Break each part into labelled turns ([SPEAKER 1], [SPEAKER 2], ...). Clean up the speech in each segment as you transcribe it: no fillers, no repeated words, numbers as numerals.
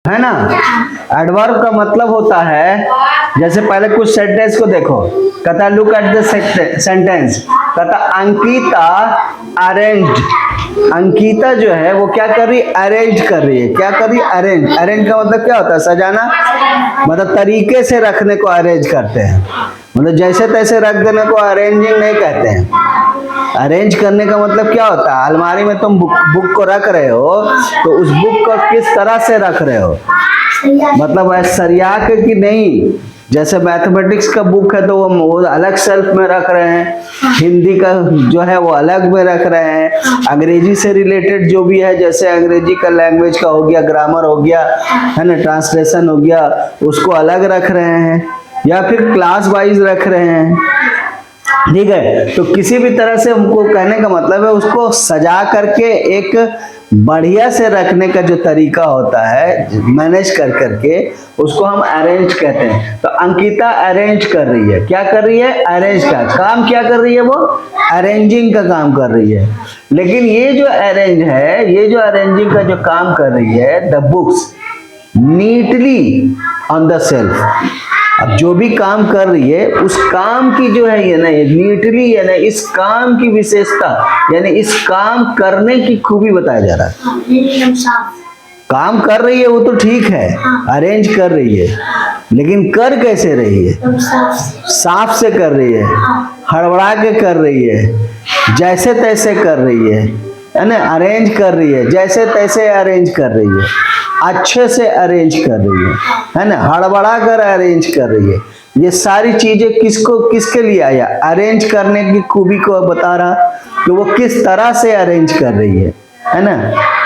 [SPEAKER 1] है ना। एडवर्ब का मतलब होता है, जैसे पहले कुछ सेंटेंस को देखो, कहता है लुक एट द सेंटेंस, कहता अंकिता अरेंज्ड। अंकिता जो है वो क्या कर रही है, अरेंज कर रही है। क्या कर रही है, अरेंज। अरेंज का मतलब क्या होता है, सजाना, मतलब तरीके से रखने को अरेंज करते हैं, मतलब जैसे तैसे रख देने को अरेंजिंग नहीं कहते हैं। अरेंज करने का मतलब क्या होता है, अलमारी में तुम बुक को रख रहे हो तो उस बुक को किस तरह से रख रहे हो, मतलब सरिया के कि नहीं। जैसे मैथमेटिक्स का बुक है तो वो अलग शेल्फ में रख रहे हैं, हिंदी का जो है वो अलग में रख रहे हैं, अंग्रेजी से रिलेटेड जो भी है, जैसे अंग्रेजी का लैंग्वेज का हो गया, ग्रामर हो गया, है ना, ट्रांसलेशन हो गया, उसको अलग रख रहे हैं, या फिर क्लास वाइज रख रहे हैं। ठीक है, तो किसी भी तरह से हमको कहने का मतलब है उसको सजा करके एक बढ़िया से रखने का जो तरीका होता है, मैनेज कर करके, उसको हम अरेंज कहते हैं। तो अंकिता अरेंज कर रही है। क्या कर रही है, अरेंज का काम। क्या कर रही है, वो अरेंजिंग का काम कर रही है। लेकिन ये जो अरेंज है, ये जो अरेंजिंग का जो काम कर रही है, the books neatly on the shelf. अब जो भी काम कर रही है उस काम की जो है ये ना, ये नीटली है ना, इस काम की विशेषता, यानी इस काम करने की खूबी बताया जा रहा है। काम कर रही है वो तो ठीक है, अरेंज कर रही है, लेकिन कर कैसे रही है, साफ से कर रही है, हड़बड़ा के कर रही है, जैसे तैसे कर रही है ना, अरेंज कर रही है, जैसे तैसे अरेंज कर रही है, अच्छे से अरेंज कर रही है ना, हड़बड़ा कर अरेंज कर रही है। ये सारी चीजें किसके लिए आया, अरेंज करने की खूबी को बता रहा कि वो किस तरह से अरेंज कर रही है ना।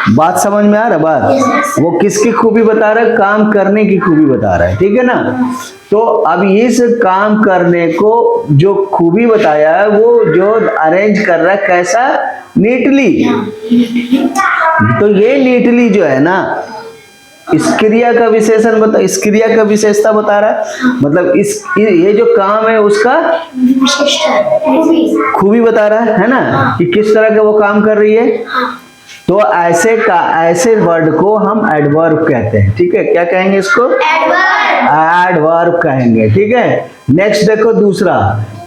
[SPEAKER 1] बात समझ में आ रहा, बात वो किसकी खूबी बता रहा है, काम करने की खूबी बता रहा है। ठीक है ना। तो अब इस काम करने को जो खूबी बताया है, वो जो अरेंज कर रहा है कैसा, नीटली। तो ये नीटली जो है ना, इस क्रिया का विशेषण बता, इस क्रिया का विशेषता बता रहा है, मतलब ये जो काम है उसका खूबी बता रहा है ना, कि किस तरह का वो काम कर रही है। तो ऐसे वर्ड को हम एडवर्ब कहते हैं। ठीक है, क्या कहेंगे इसको, एडवर्ब कहेंगे। ठीक है। नेक्स्ट देखो दूसरा,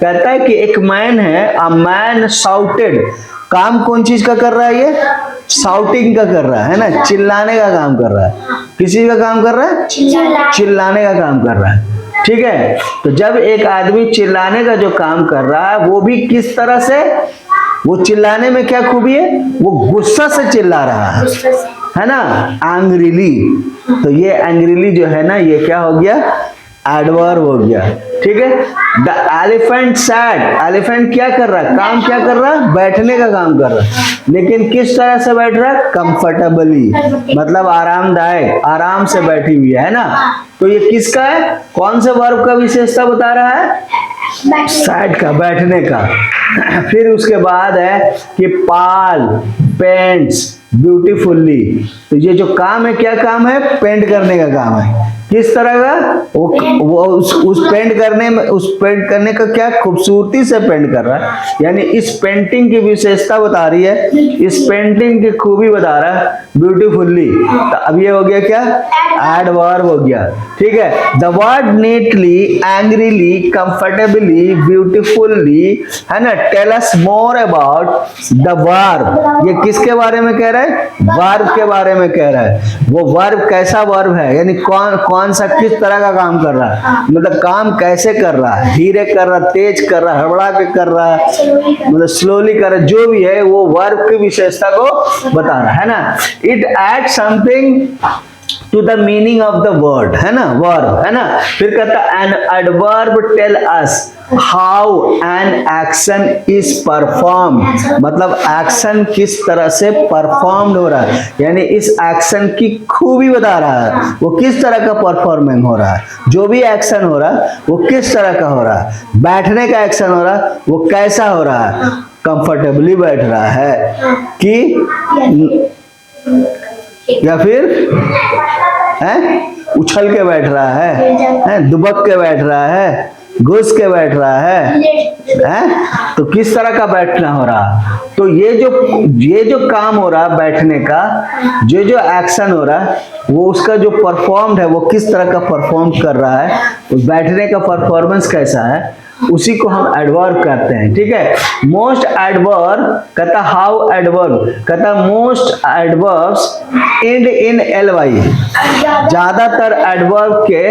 [SPEAKER 1] कहता है कि एक मैन है, अ मैन शाउटेड। काम कौन चीज का कर रहा है, ये शाउटिंग का कर रहा है ना, चिल्लाने का काम कर रहा है। किसी का काम कर रहा है, चिल्लाने का काम कर रहा है। ठीक है, तो जब एक आदमी चिल्लाने का जो काम कर रहा है, वो भी किस तरह से, वो चिल्लाने में क्या खूबी है, वो गुस्सा से चिल्ला रहा है ना, एंग्रीली। तो ये एंग्रीली जो है ना, ये क्या हो गया, एडवर्ब हो गया। ठीक है। The elephant sad. एलिफेंट क्या कर रहा है, काम क्या कर रहा है, बैठने का काम कर रहा है, लेकिन किस तरह से बैठ रहा है, कंफर्टेबली, मतलब आरामदायक, आराम से बैठी हुई है ना। तो ये किसका है, कौन से वर्ब का विशेषता बता रहा है, सैड का, बैठने का। फिर उसके बाद है कि पाल पेंट्स ब्यूटीफुल्ली। तो ये जो काम है, क्या काम है, पेंट करने का काम है। किस तरह का, वो उस पेंट करने में, उस पेंट करने का क्या खूबसूरती से पेंट कर रहा है, यानी इस पेंटिंग की विशेषता बता रही है, इस पेंटिंग की खूबी बता रहा है, ब्यूटीफुल्ली। तो अब ये हो गया क्या, एडवर्ब हो गया। ठीक है। The word neatly, angrily, comfortably, beautifully, है ना, tell us more about the verb. ये किसके बारे में कह रहा है, वर्ब के बारे में कह रहा है। वो वर्ब कैसा वर्ब है, यानी कौन सा, किस तरह का काम कर रहा है, मतलब काम कैसे कर रहा है, धीरे कर रहा है, तेज कर रहा है, हड़बड़ा के कर रहा है, मतलब स्लोली कर रहा है, जो भी है वो वर्ब की विशेषता को बता रहा है ना। It add something to the meaning of the word, है ना, वर्ब, है ना। फिर कहता an adverb tell us how an action is perform, मतलब एक्शन किस तरह से परफॉर्म हो रहा है, यानी इस एक्शन की खूबी बता रहा है, वो किस तरह का परफॉर्मिंग हो रहा है, जो भी एक्शन हो रहा है वो किस तरह का हो रहा है। बैठने का एक्शन हो रहा है, वो कैसा हो रहा है, कंफर्टेबली बैठ रहा है कि, या फिर है उछल के बैठ रहा है, दुबक के बैठ रहा है, घुस के बैठ रहा है? तो किस तरह का बैठना हो रहा? तो ये जो काम हो रहा बैठने का, जो एक्शन हो रहा है, वो उसका जो परफॉर्म्ड है वो किस तरह का परफॉर्म कर रहा है, तो बैठने का परफॉर्मेंस कैसा है, उसी को हम एडवर्ब कहते हैं। ठीक है, मोस्ट एडवर्ब कहता हाउ एडवर्ब कहता most adverbs and in ly। ज्यादातर एडवर्ब के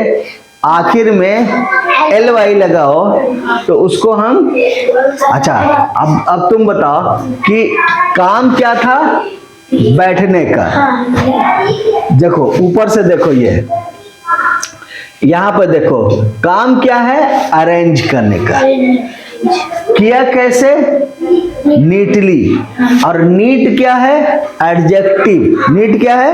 [SPEAKER 1] आखिर में ly लगाओ तो उसको हम, अच्छा अब तुम बताओ कि काम क्या था बैठने का। देखो ऊपर से देखो, ये यहाँ पर देखो काम क्या है अरेंज करने का, किया कैसे नीटली, और नीट क्या है एडजेक्टिव, नीट क्या है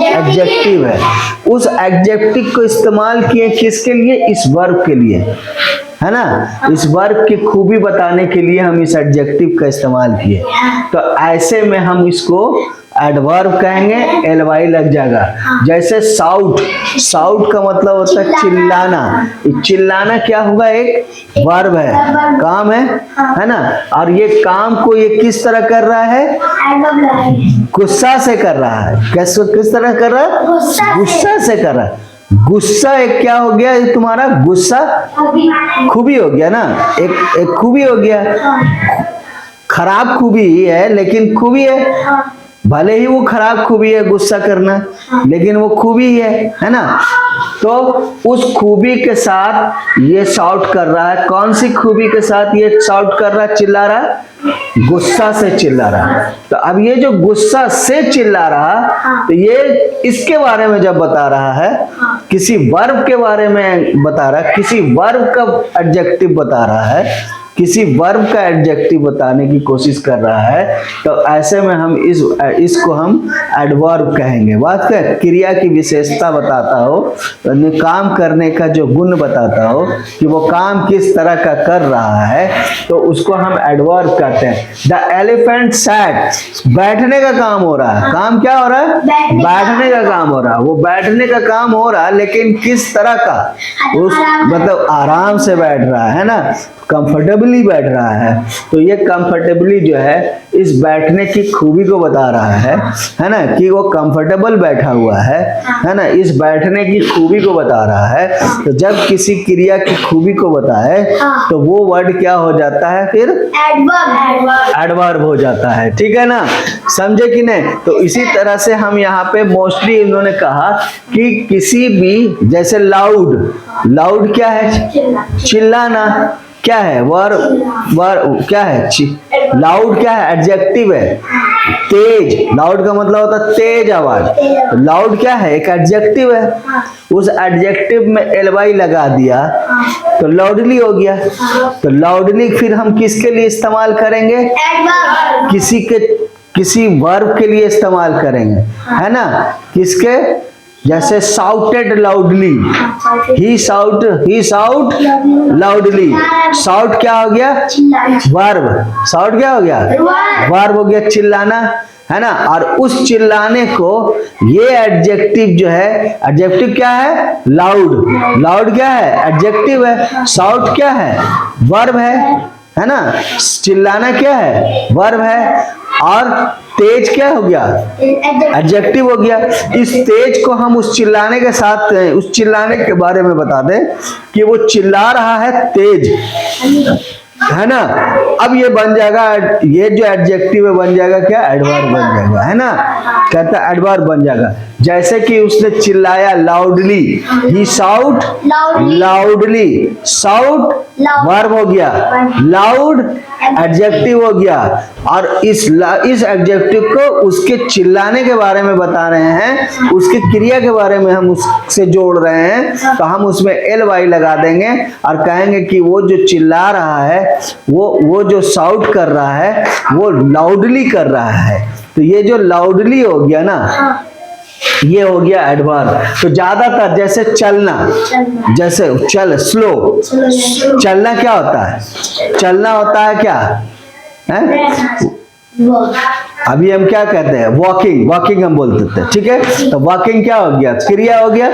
[SPEAKER 1] एडजेक्टिव है। उस एडजेक्टिव को इस्तेमाल किए किसके लिए, इस वर्ब के लिए, है ना, इस वर्ब की खूबी बताने के लिए हम इस एडजेक्टिव का इस्तेमाल किए। तो ऐसे में हम इसको एडवर्ब कहेंगे, ly लग जाएगा। जैसे साउट, साउट का मतलब होता है चिल्लाना। चिल्लाना क्या होगा, एक वर्ब है, काम है ना। और ये काम को ये किस तरह कर रहा है, गुस्सा से कर रहा है। किस तरह कर रहा है, गुस्सा से कर रहा है। गुस्सा एक क्या हो गया, ये तुम्हारा गुस्सा खूबी हो गया ना, एक खूबी हो गया। खराब खूबी ही है लेकिन खूबी है, भले ही वो खराब खूबी है गुस्सा करना, लेकिन वो खूबी है ना। तो उस खूबी के साथ ये शाउट कर रहा है। कौन सी खूबी के साथ ये शाउट कर रहा है, चिल्ला रहा है, गुस्सा से चिल्ला रहा है। तो अब ये जो गुस्सा से चिल्ला रहा, तो ये इसके बारे में जब बता रहा है, किसी वर्ब के बारे में बता रहा है, किसी वर्ब का एडजेक्टिव बता रहा है, किसी वर्ब का एडजेक्टिव बताने की कोशिश कर रहा है, तो ऐसे में हम इसको हम एडवर्ब कहेंगे। बात क्या, क्रिया की विशेषता बताता हो, तो काम करने का जो गुण बताता हो कि वो काम किस तरह का कर रहा है, तो उसको हम एडवर्ब कहते हैं। द एलिफेंट सैट, बैठने का काम हो रहा है। काम क्या हो रहा है, बैठने का काम हो रहा है। वो बैठने का काम हो रहा है, लेकिन किस तरह का, उस मतलब आराम से बैठ रहा है ना, कंफर्टेबली बैठ रहा है। तो ये कंफर्टेबली जो है इस बैठने की खूबी को बता रहा है ना, कि वो कंफर्टेबल बैठा हुआ है ना, इस बैठने की खूबी को बता रहा है। तो जब किसी क्रिया की खूबी को बताए तो वो वर्ड क्या हो जाता है, फिर एडवर्ब हो जाता है। ठीक है ना, समझे कि नहीं। तो इसी तरह से हम यहाँ पे मोस्टली इन्होंने कहा कि किसी भी, जैसे लाउड, लाउड क्या है, चिल्लाना, क्या है वर्ब क्या है, लाउड क्या है एडजेक्टिव है। तेज, लाउड का मतलब होता है तेज आवाज, तो लाउड क्या है, एक एडजेक्टिव है। उस एडजेक्टिव में ly लगा दिया तो लाउडली हो गया। तो लाउडली फिर हम किसके लिए इस्तेमाल करेंगे, किसी वर्ब के लिए इस्तेमाल करेंगे, है ना। किसके, जैसे साउटेड लाउडली, ही साउट लाउडली। साउट क्या हो गया, वर्ब, साउट क्या हो गया, वर्ब हो गया चिल्लाना, है ना। और उस चिल्लाने को ये एडजेक्टिव जो है, एडजेक्टिव क्या है, लाउड, लाउड क्या है एडजेक्टिव है, साउट क्या है वर्ब है ना। चिल्लाना क्या है वर्ब है, और तेज क्या हो गया, एडजेक्टिव हो गया। इस तेज को हम उस चिल्लाने के साथ, उस चिल्लाने के बारे में बता दें कि वो चिल्ला रहा है तेज, है ना। अब ये बन जाएगा, ये जो एडजेक्टिव है बन जाएगा क्या, एडवर्ब बन जाएगा, है ना। कहता है एडवर्ब बन जाएगा। जैसे कि उसने चिल्लाया लाउडली, ही शाउट लाउडली, शाउट वर्ब हो गया, लाउड एडजेक्टिव हो गया। और इस एडजेक्टिव को उसके चिल्लाने के बारे में बता रहे हैं, उसकी क्रिया के बारे में हम उससे जोड़ रहे हैं, तो हम उसमें ly लगा देंगे और कहेंगे कि वो जो चिल्ला रहा है, वो जो शाउट कर रहा है, वो लाउडली कर रहा है। तो ये जो लाउडली हो गया ना, ये हो गया एडवर्ब। तो ज्यादातर जैसे चलना, जैसे चल, स्लो, चलना क्या होता है, चलना होता है क्या है? अभी हम क्या कहते हैं, वॉकिंग, वॉकिंग हम बोलते थे, ठीक है। तो वॉकिंग क्या हो गया, क्रिया हो गया,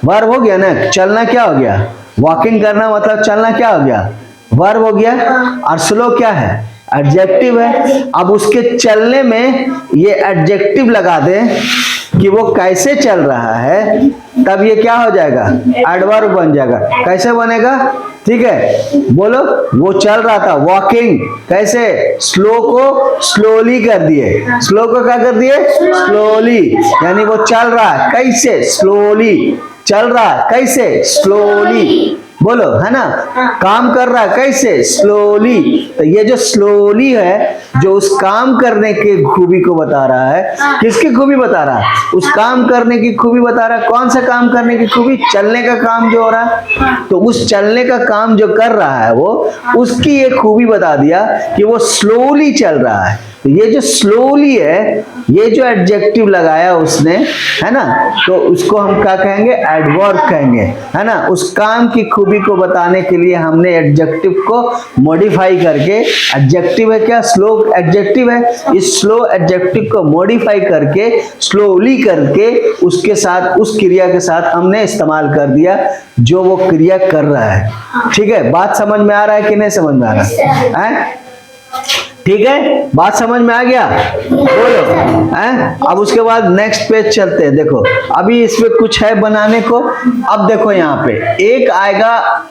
[SPEAKER 1] वर्ब हो गया ना। चलना क्या हो गया, वॉकिंग करना मतलब चलना क्या हो गया, वर्ब हो गया। और स्लो क्या है, एडजेक्टिव है। अब उसके चलने में ये एडजेक्टिव लगा दे कि वो कैसे चल रहा है, तब ये क्या हो जाएगा, एडवर्ब बन जाएगा। कैसे बनेगा, ठीक है, बोलो। वो चल रहा था, वॉकिंग, कैसे, स्लो को स्लोली कर दिए, स्लो को क्या कर दिए, स्लोली, यानी वो चल रहा है कैसे, स्लोली, चल रहा है कैसे, स्लोली, बोलो, है ना। काम कर रहा है कैसे, स्लोली। तो ये जो स्लोली है, जो उस काम करने के खूबी को बता रहा है, किसकी खूबी बता रहा है, उस काम करने की खूबी बता रहा है। कौन सा काम करने की खूबी, चलने का काम जो हो रहा है, तो उस चलने का काम जो कर रहा है वो, उसकी ये खूबी बता दिया कि वो स्लोली चल रहा है। तो ये जो स्लोली है, ये जो एडजेक्टिव लगाया उसने, है ना, तो उसको हम क्या कहेंगे, एडवर्ब कहेंगे, है ना। उस काम की खूबी को बताने के लिए हमने एडजेक्टिव को मॉडिफाई करके, एडजेक्टिव है क्या, स्लो एडजेक्टिव है, इस स्लो एडजेक्टिव को मॉडिफाई करके, स्लोली करके उसके साथ, उस क्रिया के साथ हमने इस्तेमाल कर दिया जो वो क्रिया कर रहा है। ठीक है, बात समझ में आ रहा है कि नहीं समझ में आ रहा है? ठीक है, बात समझ में आ गया, बोलो, हैं? अब उसके बाद नेक्स्ट पेज चलते हैं। देखो अभी इसमें कुछ है बनाने को। अब देखो यहाँ पे एक आएगा,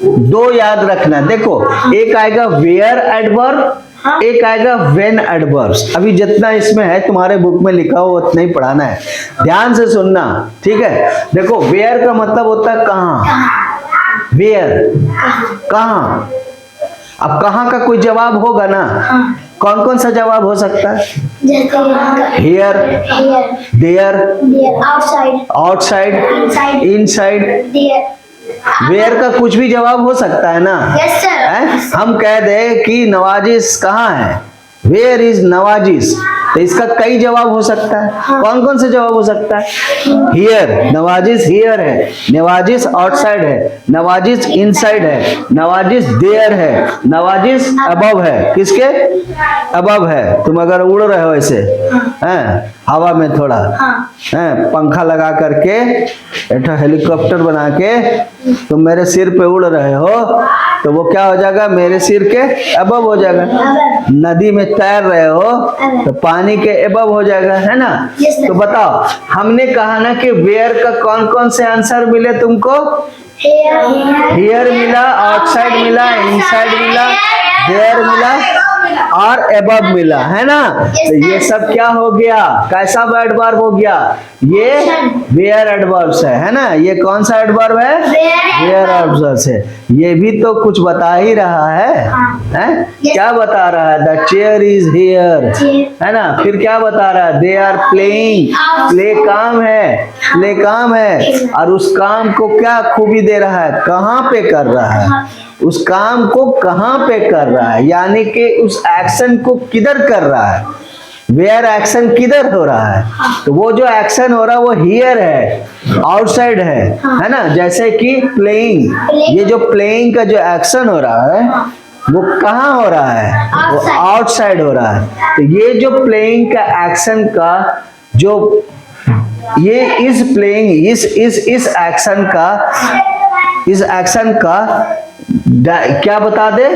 [SPEAKER 1] दो याद रखना, देखो एक आएगा वेयर एडवर्ब, एक आएगा व्हेन एडवर्ब्स। अभी जितना इसमें है तुम्हारे बुक में लिखा हो उतना ही पढ़ाना है, ध्यान से सुनना, ठीक है। देखो वेयर का मतलब होता है कहाँ, वेयर, कहाँ। अब कहाँ का कोई जवाब होगा ना, कौन कौन सा जवाब हो सकता है, here, there, outside, inside, where का कुछ भी जवाब हो सकता है ना। हम कह दे कि नवाजिश कहाँ है, वेयर इज नवाजिश, तो इसका कई जवाब हो सकता है। कौन कौन से जवाब हो सकता है, हियर, नवाजिश हियर है, नवाजिश आउटसाइड है, नवाजिश इनसाइड है, नवाजिश देयर है, नवाजिश अबव है, किसके अबव है। तुम अगर उड़ रहे हो ऐसे, हैं, हवा में थोड़ा, हैं, पंखा लगा करके, एक हेलीकॉप्टर बना के तुम मेरे सिर पे उड़ रहे हो, तो वो क्या हो जाएगा, मेरे सिर के अबव हो जाएगा। नदी में तैर रहे हो तो पानी के अबव हो जाएगा, है ना। तो बताओ, हमने कहा ना कि वेयर का कौन कौन से आंसर मिले तुमको, हियर मिला, आउटसाइड मिला, इनसाइड मिला, देयर मिला और अबव मिला, है ना। तो ये सब क्या हो गया, कैसा एडवर्ब हो गया, ये वेयर एडवर्ब्स है ना। ये कौन सा एडवर्ब है, वेयर एडवर्ब्स है। ये भी तो कुछ बता ही रहा है, हैं? क्या बता रहा है, द चेयर इज हियर, है ना। फिर क्या बता रहा है, दे आर प्लेइंग, प्ले काम है, प्ले काम है। और उस काम को क्या खूबी दे रहा है, कहाँ पे कर रहा है, उस काम को कहाँ पे कर रहा है, यानी कि उस एक्शन को किधर कर रहा है, वेयर एक्शन किधर हो रहा है। तो वो जो एक्शन हो रहा है वो हियर है, आउटसाइड है ना। जैसे कि प्लेइंग, ये जो प्लेइंग का जो एक्शन हो रहा है वो कहाँ हो रहा है, वो आउटसाइड हो रहा है। तो ये जो प्लेइंग का एक्शन का जो, ये इस प्लेइंग, इस एक्शन का, इस एक्शन का क्या बता दे,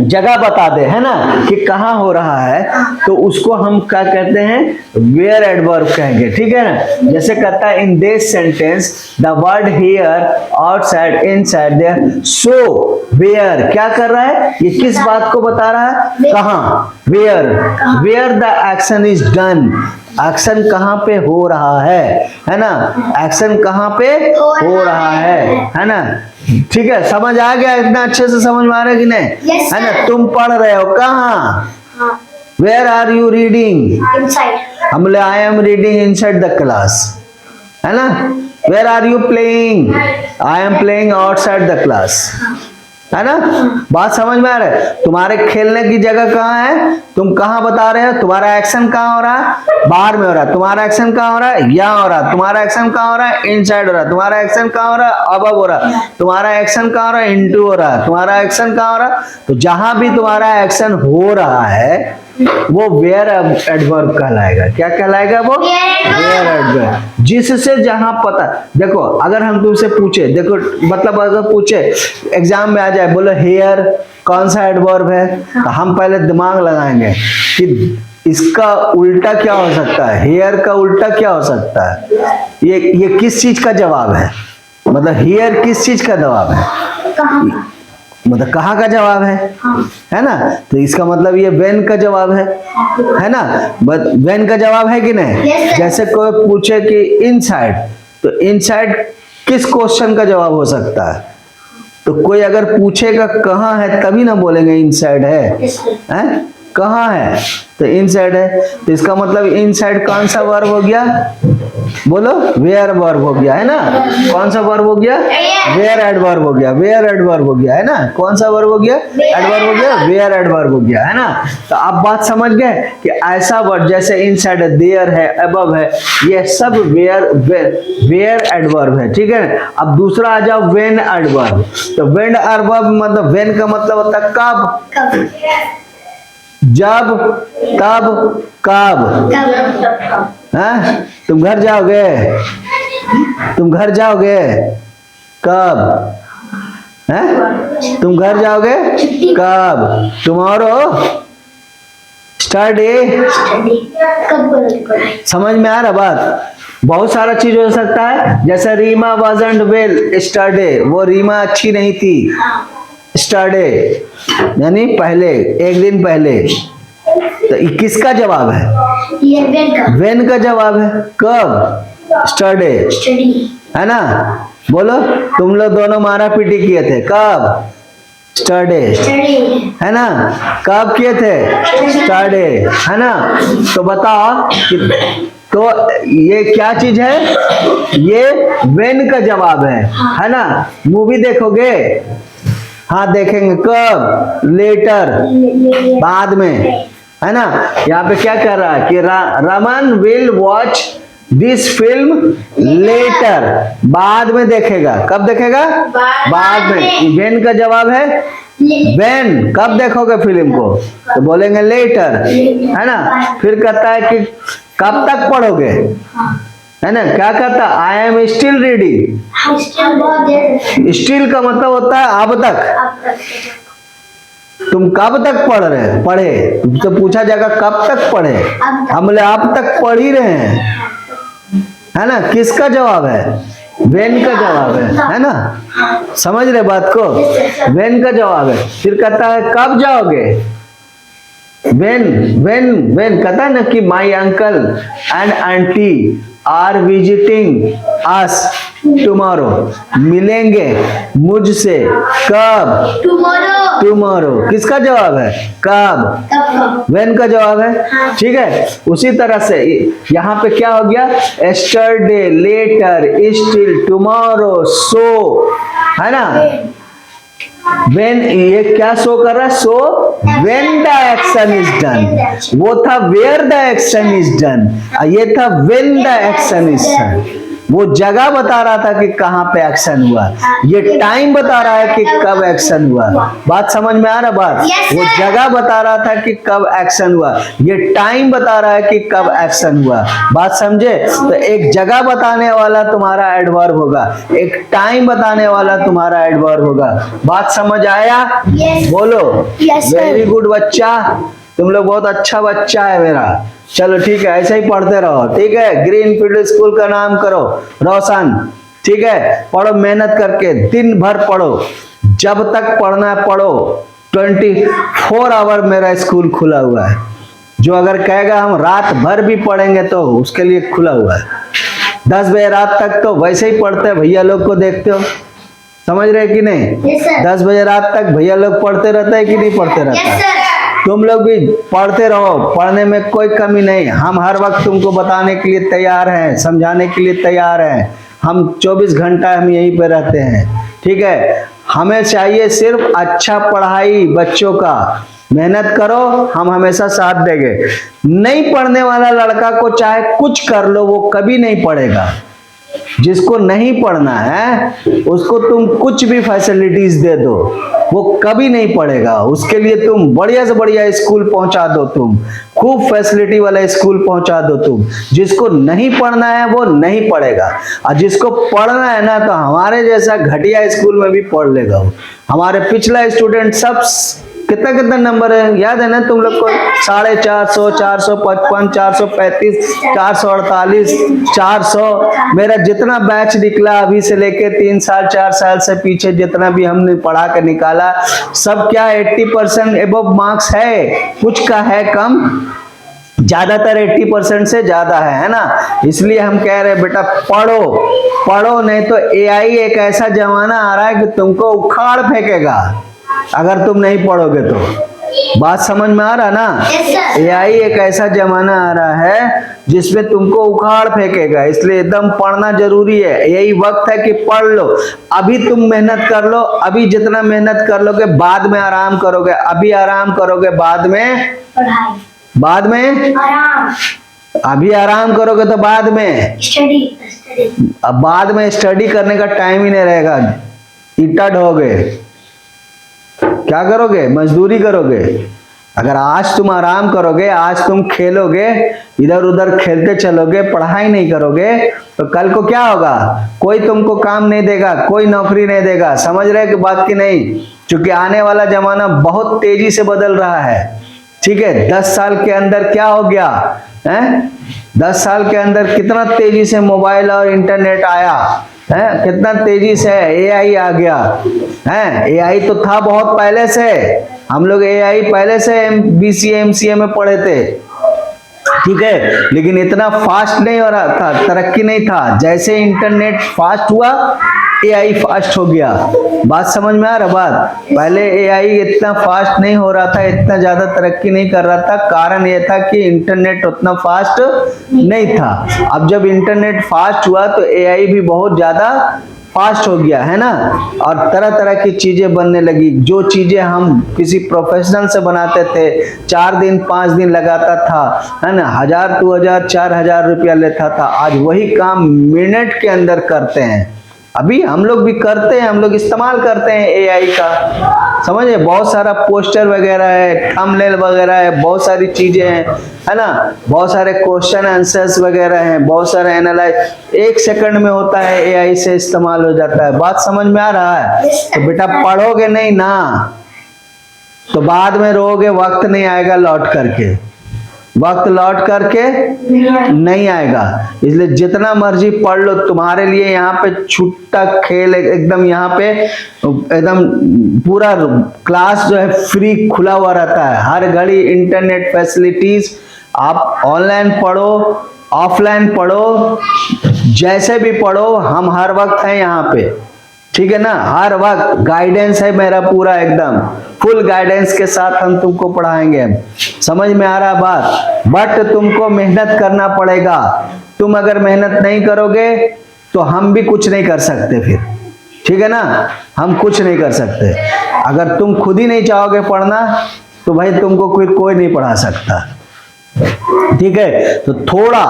[SPEAKER 1] जगह बता दे, है ना, कि कहाँ हो रहा है। तो उसको हम क्या कहते हैं, वेयर एडवर्ब कहेंगे, ठीक है ना। जैसे कहता है in this sentence the word here, outside, inside, there, so where क्या कर रहा है, ये किस बात को बता रहा है, कहाँ, where, where the action is done, action कहाँ पे हो रहा है ना, एक्शन कहाँ पे हो रहा है ना। ठीक है, समझ आ गया, इतना अच्छे से समझ में आ रहा है कि नहीं, है ना। तुम पढ़ रहे हो कहाँ, वेयर आर यू रीडिंग, हम बोले I am reading inside the class, है ना। Where are you playing, I am playing outside the class, है ना। बात समझ में आ रहा है। तुम्हारे खेलने की जगह कहाँ है, तुम कहाँ बता रहे हो, तुम्हारा एक्शन कहाँ हो रहा है, बाहर में हो रहा है। तुम्हारा एक्शन कहाँ हो रहा है, यहाँ हो रहा है। तुम्हारा एक्शन कहाँ हो रहा है, इनसाइड हो रहा है। तुम्हारा एक्शन कहाँ हो रहा है, अबव हो रहा है। तुम्हारा एक्शन कहाँ हो रहा है, इनटू हो रहा है। तुम्हारा एक्शन कहाँ हो रहा है, तो जहां भी तुम्हारा एक्शन हो रहा है वो वेयर एडवर्ब कहलाएगा। क्या कहलाएगा वो? Where adverb. जिससे जहां पता, देखो अगर हम तुमसे पूछे, देखो मतलब अगर पूछे एग्जाम में आ जाए, बोलो हेयर कौन सा एडवर्ब है, तो हम पहले दिमाग लगाएंगे कि इसका उल्टा क्या हो सकता है, हेयर का उल्टा क्या हो सकता है, ये किस चीज का जवाब है, मतलब हेयर किस चीज का जवाब है, मतलब कहाँ का जवाब है ना। तो इसका मतलब ये वेन का जवाब है ना। बट वेन का जवाब है कि नहीं। जैसे कोई पूछे कि इनसाइड, तो इनसाइड किस क्वेश्चन का जवाब हो सकता है, तो कोई अगर पूछेगा कहाँ है तभी ना बोलेंगे इनसाइड है, कहाँ है तो इनसाइड है। तो इसका मतलब इनसाइड कौन सा वर्ब हो गया, बोलो वेयर वर्ब हो गया है ना। कौन सा वर्ब हो गया? वेयर एडवर्ब हो गया, वेयर एडवर्ब हो गया है ना। कौन सा वर्ब हो गया? एडवर्ब हो गया, वेयर एडवर्ब हो गया है ना। तो आप बात समझ गए कि ऐसा वर्ड जैसे इनसाइड है, देयर है, अबव है, ये सब वेयर एडवर्ब है, ठीक है। अब दूसरा आ जाओ वेन एडवर्ब। तो वेन एडवर्ब मतलब वेन का मतलब होता है कब, जब, तब, कब। तुम घर जाओगे, तुम घर जाओगे कब, तुम घर जाओगे कब, टुमारो स्टडी। समझ में आ रहा बात। बहुत सारा चीज हो सकता है, जैसे रीमा वाजंट वेल स्टडी, वो रीमा अच्छी नहीं थी, स्टडी यानी पहले, एक दिन पहले। तो किसका जवाब है? वेन का जवाब है। कब? स्टडी है ना। बोलो तुम लोग दोनों मारा पीटी किए थे, कब? स्टडी है ना। कब किए थे? स्टडी है ना। तो बताओ तो ये क्या चीज है? ये वेन का जवाब है ना। मूवी देखोगे? हाँ देखेंगे। कब? लेटर, बाद में है ना। यहाँ पे क्या कर रहा है कि Raman will watch this film later, बाद में देखेगा। कब देखेगा? बाद में। वेन का जवाब है वेन। कब देखोगे फिल्म को? तो बोलेंगे लेटर है ना। फिर कहता है कि कब तक पढ़ोगे है ना। क्या कहता है? I am still reading. Still का मतलब होता है अब तक। तुम कब तक पढ़े, तो पूछा जाएगा कब तक पढ़े, हम बोले अब तक पढ़ ही रहे हैं है ना। किसका जवाब है? वेन का जवाब है ना। समझ रहे बात को? वेन का जवाब है। फिर कहता है कब जाओगे? वेन कहता है ना कि my uncle and aunty are visiting us tomorrow, मिलेंगे मुझसे कब? टुमारो। किसका जवाब है? कब। वेन का जवाब है, ठीक है। उसी तरह से यहाँ पे क्या हो गया? Yesterday, later, still, tomorrow, so है ना। वेन ये क्या शो कर रहा है? So when the action is done. वो था where the action is done, ये था when the action is done. वो जगह बता रहा था कि कहाँ पे एक्शन हुआ, ये टाइम बता रहा है कि कब एक्शन हुआ। बात समझ में आ रहा बात? वो जगह बता रहा था कि कब एक्शन हुआ, ये टाइम बता रहा है कि कब एक्शन हुआ। बात समझे? तो एक जगह बताने वाला तुम्हारा एडवर्ब होगा, एक टाइम बताने वाला तुम्हारा एडवर्ब होगा। बात समझ आया? बोलो वेरी गुड बच्चा, तुम लोग बहुत अच्छा बच्चा है मेरा। चलो ठीक है, ऐसे ही पढ़ते रहो, ठीक है। ग्रीनफील्ड स्कूल का नाम करो रोशन, ठीक है। पढ़ो मेहनत करके, दिन भर पढ़ो, जब तक पढ़ना है पढ़ो। 24 आवर मेरा स्कूल खुला हुआ है। जो अगर कहेगा हम रात भर भी पढ़ेंगे तो उसके लिए खुला हुआ है। 10 बजे रात तक तो वैसे ही पढ़ते हैं, भैया लोग को देखते हो, समझ रहे कि नहीं? 10 बजे रात तक भैया लोग पढ़ते रहते हैं कि नहीं पढ़ते रहते हैं? तुम लोग भी पढ़ते रहो, पढ़ने में कोई कमी नहीं। हम हर वक्त तुमको बताने के लिए तैयार हैं, समझाने के लिए तैयार हैं। हम 24 घंटा हम यहीं पे रहते हैं, ठीक है। हमें चाहिए सिर्फ अच्छा पढ़ाई, बच्चों का मेहनत करो, हम हमेशा साथ देंगे। नहीं पढ़ने वाला लड़का को चाहे कुछ कर लो, वो कभी नहीं पढ़ेगा। जिसको नहीं पढ़ना है उसको तुम कुछ भी फैसिलिटीज दे दो, वो कभी नहीं पढ़ेगा। उसके लिए तुम बढ़िया से बढ़िया स्कूल पहुंचा दो, तुम खूब फैसिलिटी वाला स्कूल पहुंचा दो तुम। जिसको नहीं पढ़ना है वो नहीं पढ़ेगा, और जिसको पढ़ना है ना तो हमारे जैसा घटिया स्कूल में भी पढ़ लेगा वो। हमारे पिछला स्टूडेंट सब कितना कितना नंबर है याद है ना तुम लोग को? 450, 455, 435, 448, 400। मेरा जितना बैच निकला अभी से लेके 3 साल 4 साल से पीछे जितना भी हमने पढ़ा कर निकाला, सब क्या 80% एबव मार्क्स है, कुछ का है कम, ज्यादातर 80% से ज्यादा है ना। इसलिए हम कह रहे हैं बेटा पढ़ो पढ़ो, नहीं तो एआई एक ऐसा जमाना आ रहा है कि तुमको उखाड़ फेंकेगा अगर तुम नहीं पढ़ोगे तो। बात समझ में आ रहा ना? एआई एक ऐसा जमाना आ रहा है जिसमें तुमको उखाड़ फेंकेगा, इसलिए एकदम पढ़ना जरूरी है। यही वक्त है कि पढ़ लो। अभी तुम मेहनत कर लो, अभी जितना मेहनत कर लोगे बाद में आराम करोगे, अभी आराम करोगे बाद में
[SPEAKER 2] पढ़ाई,
[SPEAKER 1] बाद में
[SPEAKER 2] आराम,
[SPEAKER 1] अभी आराम करोगे तो बाद में
[SPEAKER 2] स्टडी।
[SPEAKER 1] अब बाद में स्टडी करने का टाइम ही नहीं रहेगा। ईटा ढोगे, क्या करोगे? मजदूरी करोगे। अगर आज तुम आराम करोगे, आज तुम खेलोगे, इधर उधर खेलते चलोगे, पढ़ाई नहीं करोगे, तो कल को क्या होगा? कोई तुमको काम नहीं देगा, कोई नौकरी नहीं देगा। समझ रहे कि बात की नहीं? क्योंकि आने वाला जमाना बहुत तेजी से बदल रहा है। ठीक है, 10 साल के अंदर क्या हो गया है? 10 साल के अंदर कितना तेजी से मोबाइल और इंटरनेट आया है, कितना तेजी से एआई आ गया है। एआई तो था बहुत पहले से, हम लोग एआई पहले से बीसीए एमसीए में पढ़े थे, ठीक है, लेकिन इतना फास्ट नहीं हो रहा था, तरक्की नहीं था। जैसे इंटरनेट फास्ट हुआ एआई फास्ट हो गया। बात समझ में आ रहा? बात पहले एआई इतना फास्ट नहीं हो रहा था, इतना ज्यादा तरक्की नहीं कर रहा था। कारण यह था कि इंटरनेट उतना फास्ट नहीं था। अब जब इंटरनेट फास्ट हुआ तो एआई भी बहुत ज्यादा फास्ट हो गया है ना, और तरह तरह की चीजें बनने लगी। जो चीजें हम किसी प्रोफेशनल से बनाते थे 4 दिन 5 दिन लगाता था, है ना, 1000 2000 4000 रुपया लेता था, आज वही काम मिनट के अंदर करते हैं। अभी हम लोग भी करते हैं, हम लोग इस्तेमाल करते हैं एआई का। समझे? बहुत सारा पोस्टर वगैरह है, थंबनेल वगैरह है, बहुत सारी चीजें हैं, है ना, बहुत सारे क्वेश्चन आंसर्स वगैरह हैं, बहुत सारे एनालाइज 1 सेकंड में होता है, एआई से इस्तेमाल हो जाता है। बात समझ में आ रहा है? तो बेटा पढ़ोगे नहीं ना तो बाद में रोगे, वक्त नहीं आएगा लौट करके, वक्त लौट करके नहीं आएगा। इसलिए जितना मर्जी पढ़ लो, तुम्हारे लिए यहाँ पे छुट्टा खेल एकदम, यहाँ पे एकदम पूरा क्लास जो है फ्री खुला हुआ रहता है, हर घड़ी इंटरनेट फैसिलिटीज। आप ऑनलाइन पढ़ो, ऑफलाइन पढ़ो, जैसे भी पढ़ो, हम हर वक्त हैं यहाँ पे, ठीक है ना। हर वक्त गाइडेंस है मेरा पूरा, एकदम फुल गाइडेंस के साथ हम तुमको पढ़ाएंगे। समझ में आ रहा बात? बट तुमको मेहनत करना पड़ेगा। तुम अगर मेहनत नहीं करोगे तो हम भी कुछ नहीं कर सकते फिर, ठीक है ना, हम कुछ नहीं कर सकते। अगर तुम खुद ही नहीं चाहोगे पढ़ना तो भाई तुमको कोई नहीं पढ़ा सकता, ठीक है। तो थोड़ा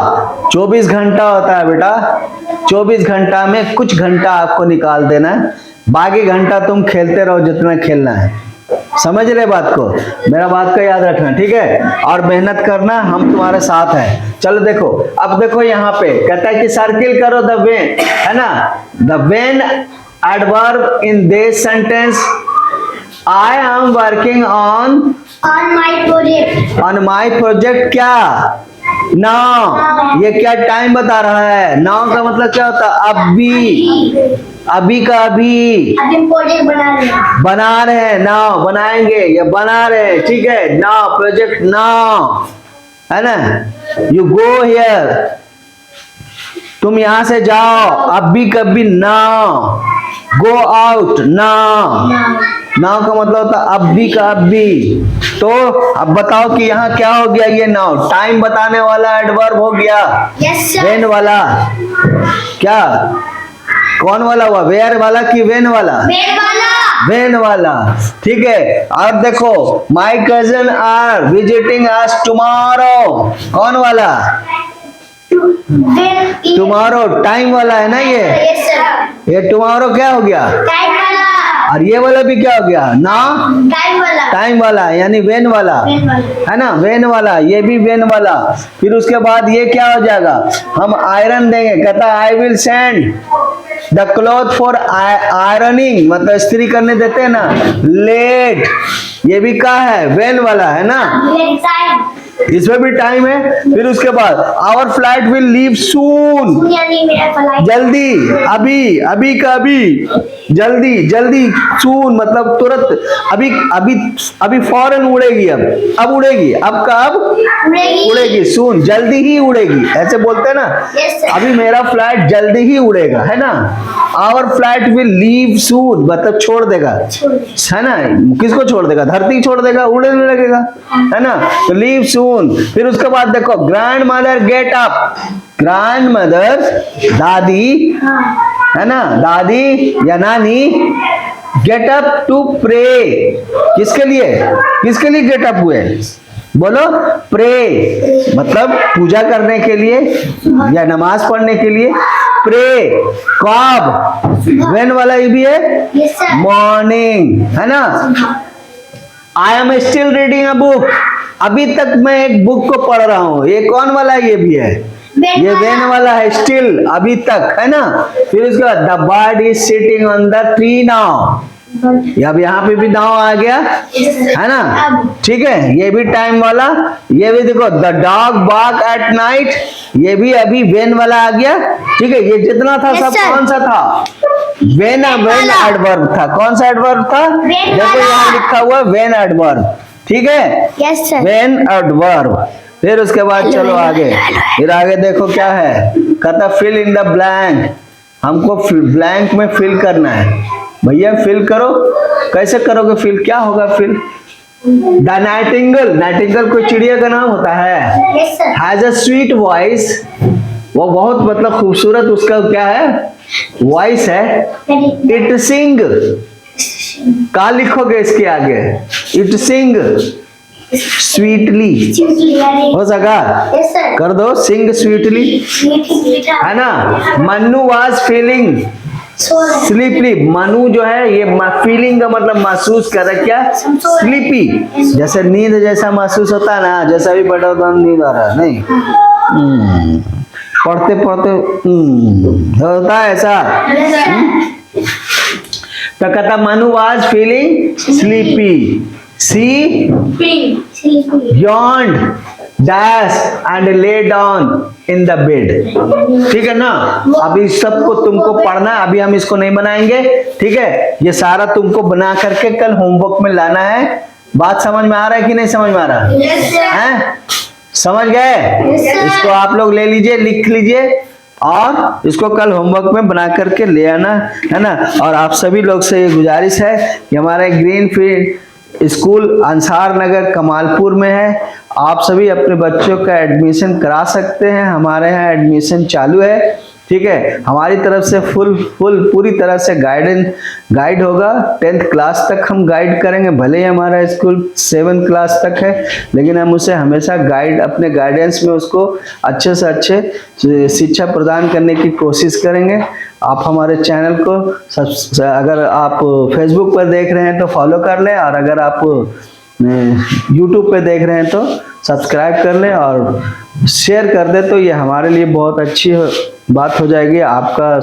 [SPEAKER 1] 24 घंटा होता है बेटा, 24 घंटा में कुछ घंटा आपको निकाल देना है, बाकी घंटा तुम खेलते रहो जितना खेलना है। समझ रहे बात को? मेरा बात को याद रखना, ठीक है, और मेहनत करना, हम तुम्हारे साथ हैं। चलो देखो, अब देखो यहाँ पे कहता है कि सर्किल करो द व्हेन, है ना, the when adverb in this sentence, I am working on
[SPEAKER 2] my project,
[SPEAKER 1] on my project. क्या? नाउ। ये क्या टाइम बता रहा है? नाउ का मतलब क्या होता है? अभी, अभी का अभी
[SPEAKER 2] प्रोजेक्ट
[SPEAKER 1] बना रहे हैं, नाउ बनाएंगे, ये बना रहे हैं, ठीक है। नाउ प्रोजेक्ट, नाउ, है ना। यू गो हियर, तुम यहां से जाओ, अभी कभी, now. Go out, now. Now का मतलब होता है अभी का अभी। तो अब बताओ कि यहाँ क्या हो गया? ये नाउ टाइम बताने वाला एडवर्ब हो गया, व्हेन वाला। क्या? कौन वाला हुआ? वेयर वाला कि व्हेन वाला? व्हेन वाला, ठीक है। और देखो, my cousin are visiting us tomorrow, कौन वाला?
[SPEAKER 2] when
[SPEAKER 1] टुमारो टाइम वाला है ना ये
[SPEAKER 2] yes sir
[SPEAKER 1] ये टुमारो क्या हो गया,
[SPEAKER 2] time वाला
[SPEAKER 1] और ये वाला भी क्या हो गया, ना
[SPEAKER 2] time वाला
[SPEAKER 1] टाइम वाला यानी वेन वाला
[SPEAKER 2] when वाला
[SPEAKER 1] है ना, वेन वाला, ये भी वेन वाला। फिर उसके बाद ये क्या हो जाएगा, हम आयरन देंगे, कहता I will send the cloth for ironing, मतलब इस्त्री करने देते हैं ना, लेट, ये भी क्या है, वेन वाला है ना,
[SPEAKER 2] when time
[SPEAKER 1] इसमें भी टाइम है। फिर उसके बाद आवर फ्लाइट विल लीव सून,
[SPEAKER 2] यानी मेरा फ्लाइट
[SPEAKER 1] जल्दी, अभी, अभी का अभी, जल्दी जल्दी, सून मतलब तुरंत, अभी अभी अभी फौरन उड़ेगी, अब उड़ेगी, अब का अब उड़ेगी, सून जल्दी ही उड़ेगी, ऐसे बोलते हैं ना,
[SPEAKER 2] yes sir
[SPEAKER 1] अभी मेरा फ्लाइट जल्दी ही उड़ेगा, है ना। आवर फ्लाइट विल लीव सून मतलब छोड़ देगा, है ना, किसको छोड़ देगा, धरती छोड़ देगा, उड़ने लगेगा, है ना, तो लीव सून। फिर उसके बाद देखो grand mother get up, grand mother दादी, है ना, दादी या नानी, गेट अप टू प्रे, किसके लिए गेट अप हुए, बोलो, प्रे मतलब पूजा करने के लिए या नमाज पढ़ने के लिए, प्रे कब, वेन वाला ये भी है,
[SPEAKER 2] yes sir
[SPEAKER 1] मॉर्निंग, है ना। I am still reading a book, अभी तक मैं एक बुक को पढ़ रहा हूँ, ये कौन वाला है, ये भी है, ये वेन वाला है, स्टिल अभी तक, है ना। फिर उसके बाद the bird is sitting on the tree now, अब यहाँ पे भी नाउ आ गया, है ना, ठीक है, ये भी टाइम वाला। ये भी देखो the dog bark at night, ये भी अभी वेन वाला आ गया, ठीक है। ये जितना था
[SPEAKER 2] Yes,
[SPEAKER 1] सब
[SPEAKER 2] sir.
[SPEAKER 1] कौन सा था, वेन एडवर्ब था, कौन सा एडवर्ब था,
[SPEAKER 2] When
[SPEAKER 1] देखो
[SPEAKER 2] वाला।
[SPEAKER 1] यहाँ लिखा हुआ वेन एडवर्ब, ठीक है,
[SPEAKER 2] yes sir
[SPEAKER 1] वेन एडवर्ब। फिर उसके बाद चलो आगे, फिर आगे देखो क्या है, कहता फिल इन द ब्लैंक, हमको ब्लैंक में फिल करना है, भैया फिल करो, कैसे करोगे फिल, क्या होगा फिल, द नाइटिंगेल, नाइटिंगेल कोई चिड़िया का नाम होता है,
[SPEAKER 2] yes sir
[SPEAKER 1] has a sweet voice, वो बहुत मतलब खूबसूरत उसका क्या है, वॉइस है, इट सिंग, क्या लिखोगे इसके आगे, इट सिंग स्वीटली, हो सका,
[SPEAKER 2] yes sir
[SPEAKER 1] कर दो, सिंग स्वीटली, है ना। मन्नू वाज फीलिंग स्लीपली, मनु जो है ये फीलिंग का मतलब महसूस कर रहा है, क्या, स्लीपी, जैसे नींद जैसा महसूस होता है ना, जैसा भी पढ़ा होता नींद आ रहा है, नहीं पढ़ते पढ़ते होता है ऐसा। तो कहता Manu was feeling sleepy, she yawned dash and lay down in the bed, ठीक है ना। अभी सबको तुमको पढ़ना है, अभी हम इसको नहीं बनाएंगे, ठीक है, ये सारा तुमको बना करके कल होमवर्क में लाना है। बात समझ में आ रहा है कि नहीं समझ में आ रहा है, समझ गए, इसको आप लोग ले लीजिए, लिख लीजिए और इसको कल होमवर्क में बना करके ले आना, है ना। और आप सभी लोग से ये गुजारिश है कि हमारे ग्रीन फील्ड स्कूल अंसार नगर कमालपुर में है, आप सभी अपने बच्चों का एडमिशन करा सकते हैं, हमारे यहाँ एडमिशन चालू है, ठीक है। हमारी तरफ से पूरी तरह से गाइड होगा, 10th क्लास तक हम गाइड करेंगे, भले ही हमारा स्कूल 7th क्लास तक है, लेकिन हम उसे हमेशा अपने गाइडेंस में उसको अच्छे से अच्छे शिक्षा प्रदान करने की कोशिश करेंगे। आप हमारे चैनल को अगर आप फेसबुक पर देख रहे हैं तो फॉलो कर लें, और अगर आप यूट्यूब पे देख रहे हैं तो सब्सक्राइब कर लें और शेयर कर दें, तो ये हमारे लिए बहुत अच्छी बात हो जाएगी। आपका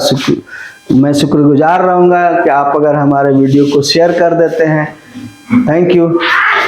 [SPEAKER 1] मैं शुक्रगुजार रहूँगा कि आप अगर हमारे वीडियो को शेयर कर देते हैं। Thank you.